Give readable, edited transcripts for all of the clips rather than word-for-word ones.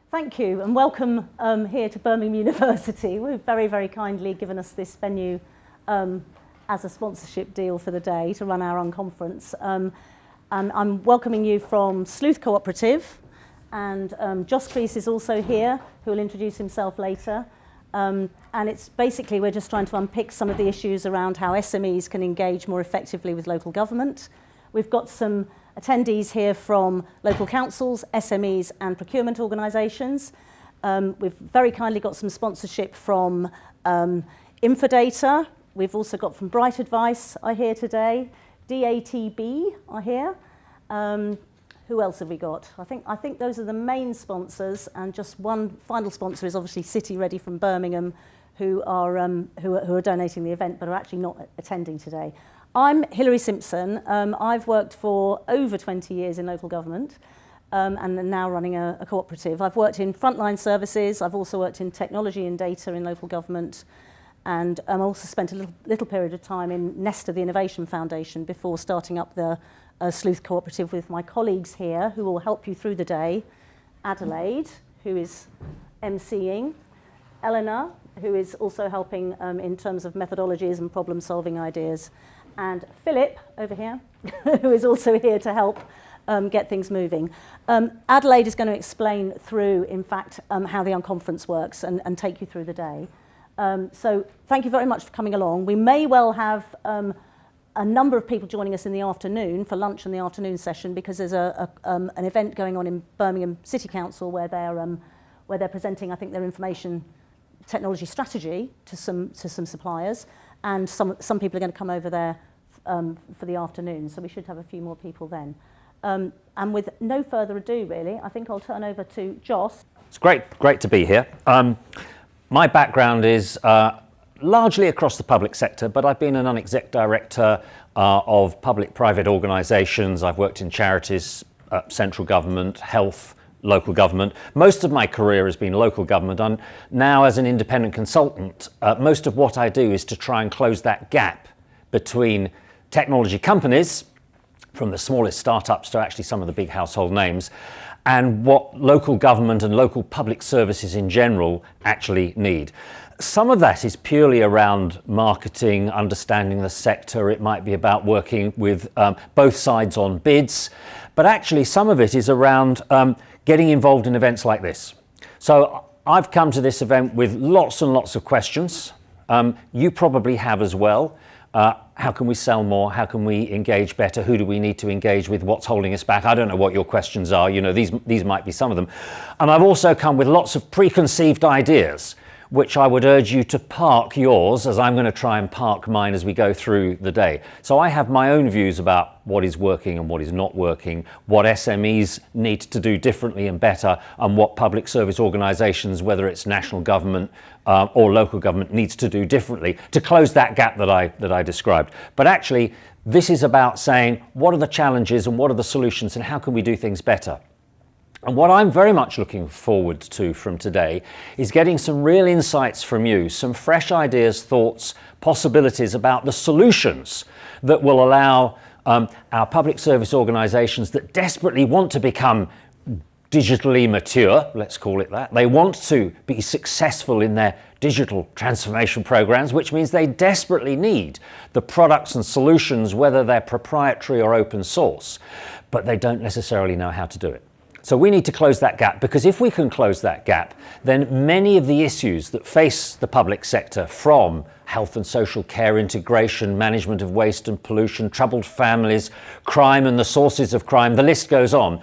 Thank you and welcome here to Birmingham University. We've very, very kindly given us this venue as a sponsorship deal for the day to run our Unconference. And I'm welcoming you from Sleuth Cooperative, and Jos Cleese is also here, who will introduce himself later. And it's basically, we're just trying to unpick some of the issues around how SMEs can engage more effectively with local government. We've got some attendees here from local councils, SMEs and procurement organisations. We've very kindly got some sponsorship from Infodata. We've also got from Bright Advice, I hear today. DATB, I hear. Who else have we got? I think those are the main sponsors, and just one final sponsor is obviously City Ready from Birmingham, who are donating the event but are actually not attending today. I'm Hilary Simpson. I've worked for over 20 years in local government and am now running a cooperative. I've worked in frontline services. I've also worked in technology and data in local government, and I also spent a little period of time in Nesta, the Innovation Foundation, before starting up the Sleuth Cooperative with my colleagues here, who will help you through the day. Adelaide, who is emceeing. Eleanor, who is also helping in terms of methodologies and problem-solving ideas. And Philip, over here, who is also here to help get things moving. Adelaide is going to explain through, in fact, how the Unconference works and take you through the day. So thank you very much for coming along. We may well have a number of people joining us in the afternoon for lunch in the afternoon session, because there's an event going on in Birmingham City Council where they're presenting, I think, their information technology strategy to some suppliers, and some people are going to come over there for the afternoon, so we should have a few more people then. And with no further ado, really, I think I'll turn over to Jos. It's great to be here. My background is largely across the public sector, but I've been an non-exec director of public-private organisations. I've worked in charities, central government, health, local government. Most of my career has been local government. I'm now, as an independent consultant, most of what I do is to try and close that gap between technology companies, from the smallest startups to actually some of the big household names, and what local government and local public services in general actually need. Some of that is purely around marketing, understanding the sector. It might be about working with both sides on bids, but actually some of it is around getting involved in events like this. So I've come to this event with lots and lots of questions. You probably have as well. How can we sell more? How can we engage better? Who do we need to engage with? What's holding us back? I don't know what your questions are. You know, these might be some of them. And I've also come with lots of preconceived ideas, which I would urge you to park yours, as I'm going to try and park mine as we go through the day. So I have my own views about what is working and what is not working, what SMEs need to do differently and better, and what public service organisations, whether it's national government or local government, needs to do differently to close that gap that I described. But actually, this is about saying, what are the challenges and what are the solutions, and how can we do things better? And what I'm very much looking forward to from today is getting some real insights from you, some fresh ideas, thoughts, possibilities about the solutions that will allow our public service organisations that desperately want to become digitally mature, let's call it that. They want to be successful in their digital transformation programs, which means they desperately need the products and solutions, whether they're proprietary or open source, but they don't necessarily know how to do it. So we need to close that gap, because if we can close that gap, then many of the issues that face the public sector, from health and social care integration, management of waste and pollution, troubled families, crime and the sources of crime, the list goes on.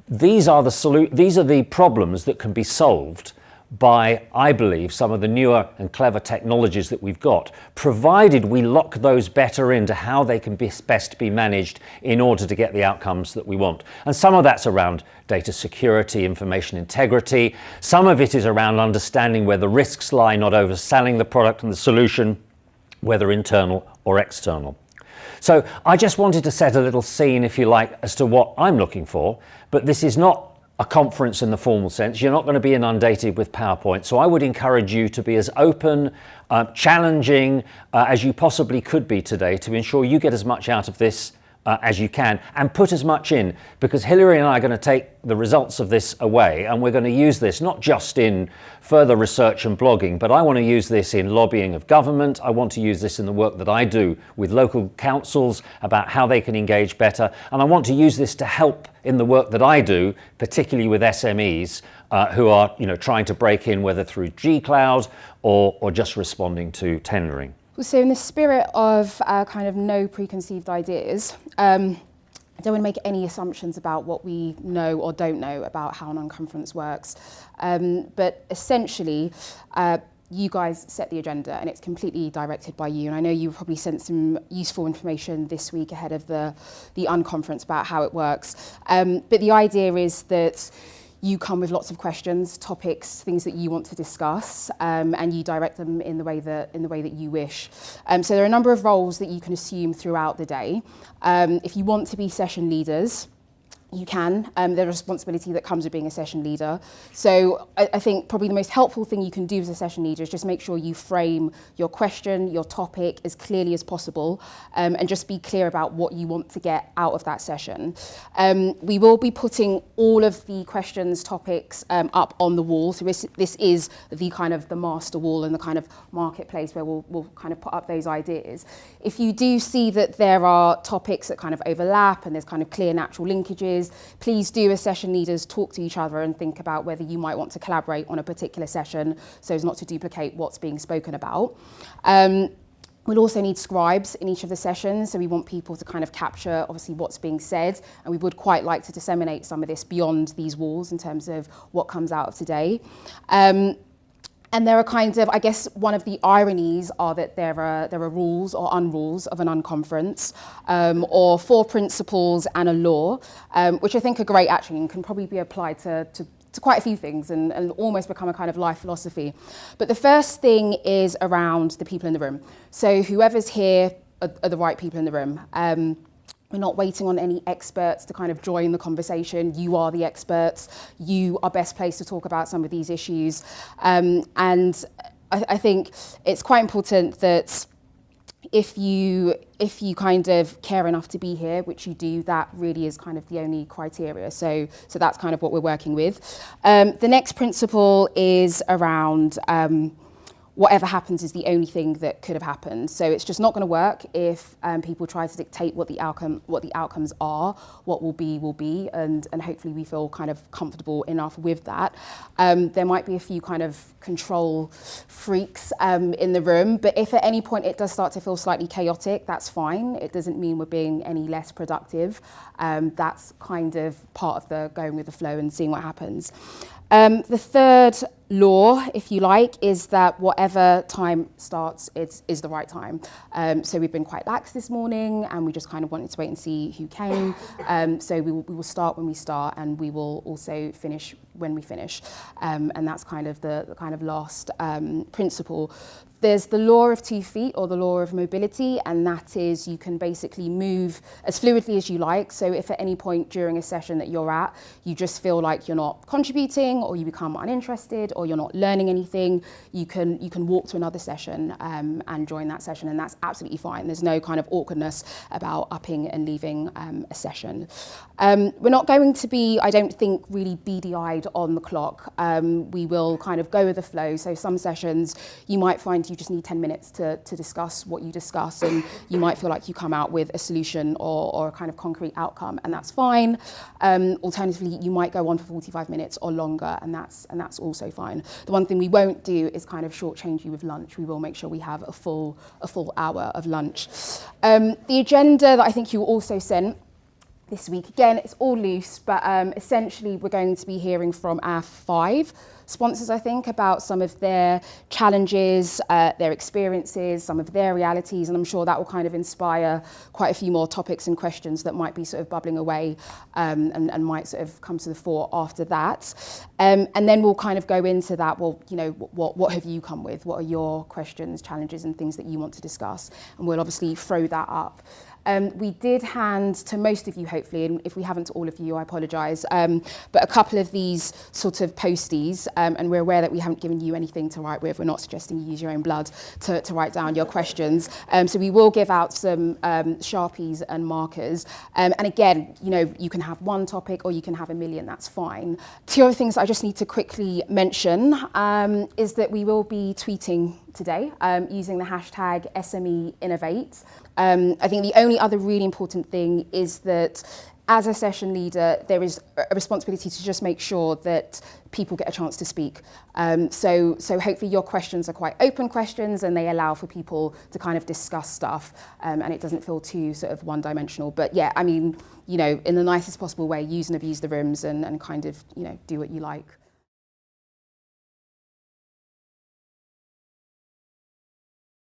These are the problems that can be solved by, I believe, some of the newer and clever technologies that we've got, provided we lock those better into how they can best be managed in order to get the outcomes that we want. And some of that's around data security, information integrity. Some of it is around understanding where the risks lie, not overselling the product and the solution, whether internal or external. So I just wanted to set a little scene, if you like, as to what I'm looking for, but this is not a conference in the formal sense. You're not going to be inundated with PowerPoint. So I would encourage you to be as open, challenging as you possibly could be today, to ensure you get as much out of this as you can, and put as much in, because Hilary and I are going to take the results of this away, and we're going to use this not just in further research and blogging, but I want to use this in lobbying of government. I want to use this in the work that I do with local councils about how they can engage better, and I want to use this to help in the work that I do, particularly with SMEs who are trying to break in, whether through G-Cloud or just responding to tendering. So in the spirit of kind of no preconceived ideas, I don't want to make any assumptions about what we know or don't know about how an unconference works. But essentially, you guys set the agenda and it's completely directed by you. And I know you probably sent some useful information this week ahead of the unconference about how it works. But the idea is that you come with lots of questions, topics, things that you want to discuss, and you direct them in the way that you wish. So there are a number of roles that you can assume throughout the day. If you want to be session leaders, you can. There's a responsibility that comes with being a session leader. So I think probably the most helpful thing you can do as a session leader is just make sure you frame your question, your topic as clearly as possible, and just be clear about what you want to get out of that session. We will be putting all of the questions, topics up on the wall. So this is the kind of the master wall and the kind of marketplace where we'll kind of put up those ideas. If you do see that there are topics that kind of overlap and there's kind of clear natural linkages, please do as session leaders talk to each other and think about whether you might want to collaborate on a particular session so as not to duplicate what's being spoken about. We'll also need scribes in each of the sessions, so we want people to kind of capture obviously what's being said, and we would quite like to disseminate some of this beyond these walls in terms of what comes out of today. And there are kinds of, I guess, one of the ironies are that there are rules or unrules of an unconference, or 4 principles and a law, which I think are great actually and can probably be applied to quite a few things and almost become a kind of life philosophy. But the first thing is around the people in the room. So whoever's here are the right people in the room. We're not waiting on any experts to kind of join the conversation. You are the experts. You are best placed to talk about some of these issues. And I think it's quite important that if you kind of care enough to be here, which you do, that really is kind of the only criteria. So that's kind of what we're working with. The next principle is around whatever happens is the only thing that could have happened. So it's just not going to work if people try to dictate what the outcomes are. What will be, and hopefully we feel kind of comfortable enough with that. There might be a few kind of control freaks in the room, but if at any point it does start to feel slightly chaotic, that's fine. It doesn't mean we're being any less productive. That's kind of part of the going with the flow and seeing what happens. The third law, if you like, is that whatever time starts is the right time. So we've been quite lax this morning and we just kind of wanted to wait and see who came. So we will start when we start and we will also finish when we finish. And that's kind of the kind of last principle. There's the law of 2 feet or the law of mobility, and that is you can basically move as fluidly as you like. So if at any point during a session that you're at, you just feel like you're not contributing or you become uninterested or you're not learning anything, you can walk to another session and join that session, and that's absolutely fine. There's no kind of awkwardness about upping and leaving a session. We're not going to be, I don't think, really beady-eyed on the clock. We will kind of go with the flow. So some sessions you might find you just need 10 minutes to discuss what you discuss, and you might feel like you come out with a solution or a kind of concrete outcome, and that's fine. Alternatively, you might go on for 45 minutes or longer, and that's also fine. The one thing we won't do is kind of shortchange you with lunch. We will make sure we have a full hour of lunch. The agenda that I think you also sent this week, again, it's all loose, but essentially we're going to be hearing from our 5 sponsors, I think, about some of their challenges, their experiences, some of their realities, and I'm sure that will kind of inspire quite a few more topics and questions that might be sort of bubbling away and might sort of come to the fore after that. And then we'll kind of go into that, well, you know, what have you come with? What are your questions, challenges, and things that you want to discuss? And we'll obviously throw that up. We did hand to most of you, hopefully, and if we haven't to all of you, I apologise, but a couple of these sort of posties, and we're aware that we haven't given you anything to write with. We're not suggesting you use your own blood to write down your questions. So we will give out some Sharpies and markers. And again, you know, you can have one topic or you can have a million, that's fine. Two other things I just need to quickly mention is that we will be tweeting today using the hashtag SME Innovate. I think the only other really important thing is that as a session leader, there is a responsibility to just make sure that people get a chance to speak. So hopefully your questions are quite open questions and they allow for people to kind of discuss stuff, and it doesn't feel too sort of one-dimensional. But yeah, I mean, you know, in the nicest possible way, use and abuse the rooms and kind of, you know, do what you like.